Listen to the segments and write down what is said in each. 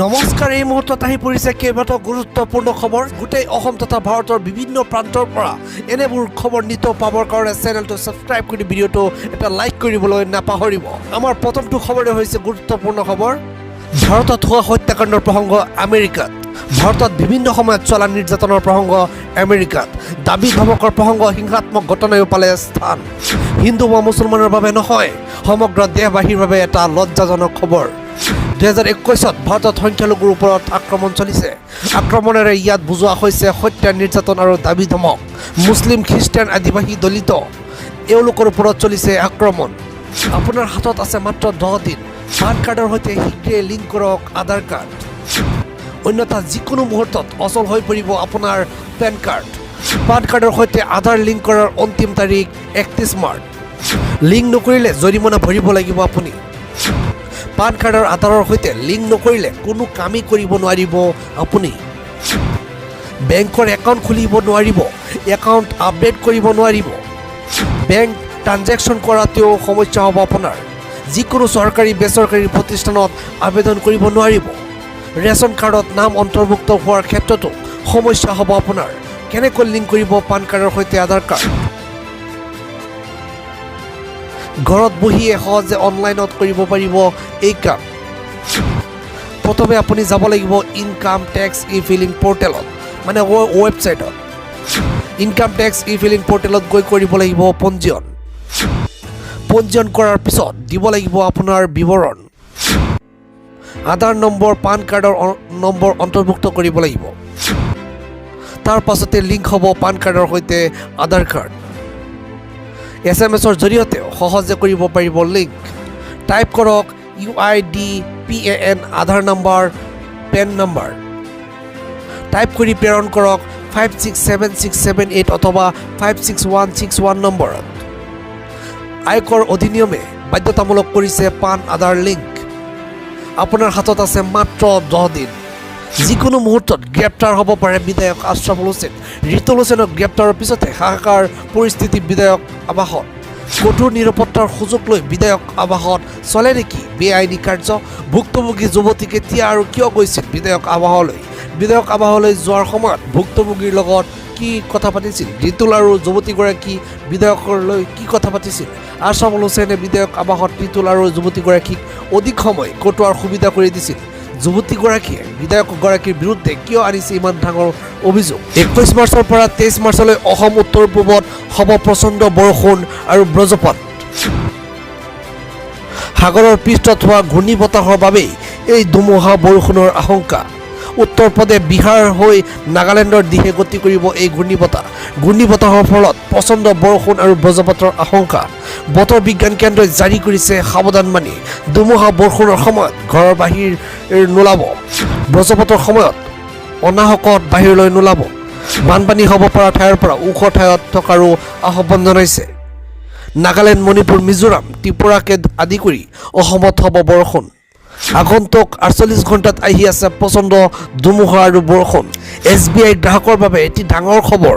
নমস্কাৰ, এই মুহূৰ্তত আহি পৰিছে কেইবাটাও গুৰুত্বপূৰ্ণ খবৰ। গোটেই অসম তথা ভাৰতৰ বিভিন্ন প্ৰান্তৰ পৰা এনেবোৰ খবৰ নিত পাবৰ কাৰণে চেনেলটো ছাবস্ক্ৰাইব কৰি ভিডিঅ'টো এটা লাইক কৰিবলৈ নাপাহৰিব। আমাৰ প্ৰথমটো খবৰে হৈছে গুৰুত্বপূৰ্ণ খবৰ। ভাৰতত হোৱা হত্যাকাণ্ডৰ প্ৰসংগ আমেৰিকাত। ভাৰতত বিভিন্ন সময়ত চলা নিৰ্যাতনৰ প্ৰসংগ আমেৰিকাত। দাবী ধমকৰ প্ৰসংগ হিংসাত্মক ঘটনায়ো পালে স্থান। হিন্দু বা মুছলমানৰ বাবে নহয়, সমগ্ৰ দেশবাসীৰ বাবে এটা লজ্জাজনক খবৰ। 2021 ভাৰতত সংখ্যালঘুৰ ওপৰত আক্ৰমণ চলিছে। আক্ৰমণেৰে ইয়াত বুজোৱা হৈছে হত্যা, নিৰ্যাতন আৰু দাবী ধমক। মুছলিম, খ্ৰীষ্টান, আদিবাসী, দলিত এওঁলোকৰ ওপৰত চলিছে আক্ৰমণ। আপোনাৰ হাতত আছে মাত্ৰ 10 দিন। পান কাৰ্ডৰ সৈতে শীঘ্ৰে লিংক কৰক আধাৰ কাৰ্ড, অন্যথা যিকোনো মুহূৰ্তত অচল হৈ পৰিব আপোনাৰ পেন কাৰ্ড। পান কাৰ্ডৰ সৈতে আধাৰ লিংক কৰাৰ অন্তিম তাৰিখ 31 মাৰ্চ। লিংক নকৰিলে জৰিমনা ভৰিব লাগিব আপুনি। পান কাৰ্ডৰ আধাৰৰ সৈতে লিংক নকৰিলে কোনো কামেই কৰিব নোৱাৰিব আপুনি। বেংকৰ একাউণ্ট খুলিব নোৱাৰিব, একাউণ্ট আপডেট কৰিব নোৱাৰিব। বেংক ট্ৰানজেকশ্যন কৰাতেও সমস্যা হ'ব আপোনাৰ। যিকোনো চৰকাৰী বেচৰকাৰী প্ৰতিষ্ঠানত আবেদন কৰিব নোৱাৰিব। ৰেচন কাৰ্ডত নাম অন্তৰ্ভুক্ত হোৱাৰ ক্ষেত্ৰতো সমস্যা হ'ব আপোনাৰ। কেনেকৈ লিংক কৰিব পান কাৰ্ডৰ সৈতে আধাৰ কাৰ্ড? ঘৰত বহিয়ে সহজে অনলাইনত কৰিব পাৰিব এই কাম। প্ৰথমে আপুনি যাব লাগিব ইনকাম টেক্স ই ফিলিং পৰ্টেলত, মানে ৱেবছাইটত। ইনকাম টেক্স ই ফিলিং পৰ্টেলত গৈ কৰিব লাগিব পঞ্জীয়ন। পঞ্জীয়ন কৰাৰ পিছত দিব লাগিব আপোনাৰ বিৱৰণ। আধাৰ নম্বৰ, পান কাৰ্ডৰ নম্বৰ অন্তৰ্ভুক্ত কৰিব লাগিব। তাৰ পাছতে লিংক হ'ব পান কাৰ্ডৰ সৈতে আধাৰ কাৰ্ড। SMS-ৰ জৰিয়তে সহজে কৰিব পাৰিব লিংক। টাইপ কৰক UID PAN আধাৰ নম্বৰ, পেন নম্বৰ। টাইপ কৰি প্ৰেৰণ কৰক 567678 অথবা 56161 নম্বৰত। আয়কৰ অধিনিয়মে বাধ্যতামূলক কৰিছে পান আধাৰ লিংক। আপোনাৰ হাতত আছে মাত্ৰ 10 দিন। যিকোনো মুহূৰ্তত গ্ৰেপ্তাৰ হ'ব পাৰে বিধায়ক আশৰাফুল হুছেইন। ৰিতুল হুছেইনক গ্ৰেপ্তাৰৰ পিছতে হাহাকাৰ পৰিস্থিতি বিধায়ক আৱাসত। কঠোৰ নিৰাপত্তাৰ সুযোগ লৈ বিধায়ক আৱাসত চলে নেকি বেআইনী কাৰ্য? ভুক্তভোগী যুৱতী কেতিয়া আৰু কিয় গৈছিল বিধায়ক আৱাসলৈ? বিধায়ক আৱাসলৈ যোৱাৰ সময়ত ভুক্তভোগীৰ লগত কি কথা পাতিছিল? ৰিতুল আৰু যুৱতীগৰাকী বিধায়কলৈ কি কথা পাতিছিল? আশৰাফুল হুছেইনে বিধায়ক আৱাসত ৰিতুল আৰু যুৱতীগৰাকীক অধিক সময় কটোৱাৰ সুবিধা কৰি দিছিল। যুৱতীগৰাকীয়ে বিধায়কগৰাকীৰ বিৰুদ্ধে কিয় আনিছে ইমান ডাঙৰ অভিযোগ? 21 মাৰ্চৰ পৰা 23 মাৰ্চলৈ অসম উত্তৰ পূবত হ'ব প্ৰচণ্ড বৰষুণ আৰু বজ্ৰপাত। সাগৰৰ পৃষ্ঠত হোৱা ঘূৰ্ণী বতাহৰ বাবেই এই ধুমুহা বৰষুণৰ আশংকা। উত্তৰ প্ৰদেশ, বিহাৰ হৈ নাগালেণ্ডৰ দিশে গতি কৰিব এই ঘূৰ্ণী বতাহ। ঘূৰ্ণী বতাহৰ ফলত প্ৰচণ্ড বৰষুণ আৰু বজ্ৰপাতৰ আশংকা। বতৰ বিজ্ঞান কেন্দ্ৰই জাৰি কৰিছে সাৱধানবাণী। ধুমুহা বৰষুণৰ সময়ত ঘৰৰ বাহিৰ নোলাব। বজ্ৰপাতৰ সময়ত অনাহকত বাহিৰলৈ নোলাব। বানপানী হ'ব পৰা ঠাইৰ পৰা ওখ ঠাইত থকাৰো আহ্বান জনাইছে। নাগালেণ্ড, মণিপুৰ, মিজোৰাম, ত্ৰিপুৰাকে আদি কৰি অসমত হ'ব বৰষুণ। আগন্তুক 48 ঘণ্টাত আহি আছে প্ৰচণ্ড ধুমুহা আৰু বৰষুণ। SBI গ্ৰাহকৰ বাবে এটি ডাঙৰ খবৰ।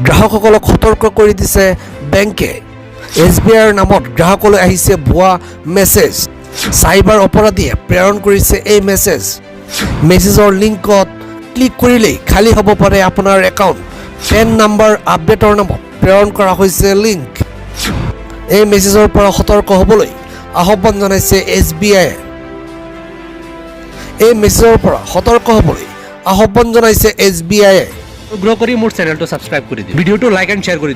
গ্ৰাহকসকলক সতৰ্ক কৰি দিছে বেংকে। SBIৰ নামত গ্ৰাহকলৈ আহিছে ভুৱা মেছেজ। চাইবাৰ অপৰাধীয়ে প্ৰেৰণ কৰিছে এই মেছেজ। মেছেজৰ লিংকত ক্লিক কৰিলেই খালী হ'ব পাৰে আপোনাৰ একাউণ্ট। পেন নম্বৰ আপডেটৰ নামত প্ৰেৰণ কৰা হৈছে লিংক। এই মেছেজৰ পৰা সতৰ্ক হ'বলৈ আহ্বান জনাইছে SBI। এই মেছেজৰ পৰা সতৰ্ক হ'বলৈ আহ্বান জনাইছে SBI। অনুগ্ৰহ কৰি মোৰ চেনেলটো ছাবস্ক্ৰাইব কৰি দিয়ক, ভিডিঅ'টো লাইক এণ্ড শ্বেয়াৰ কৰি দিয়ক।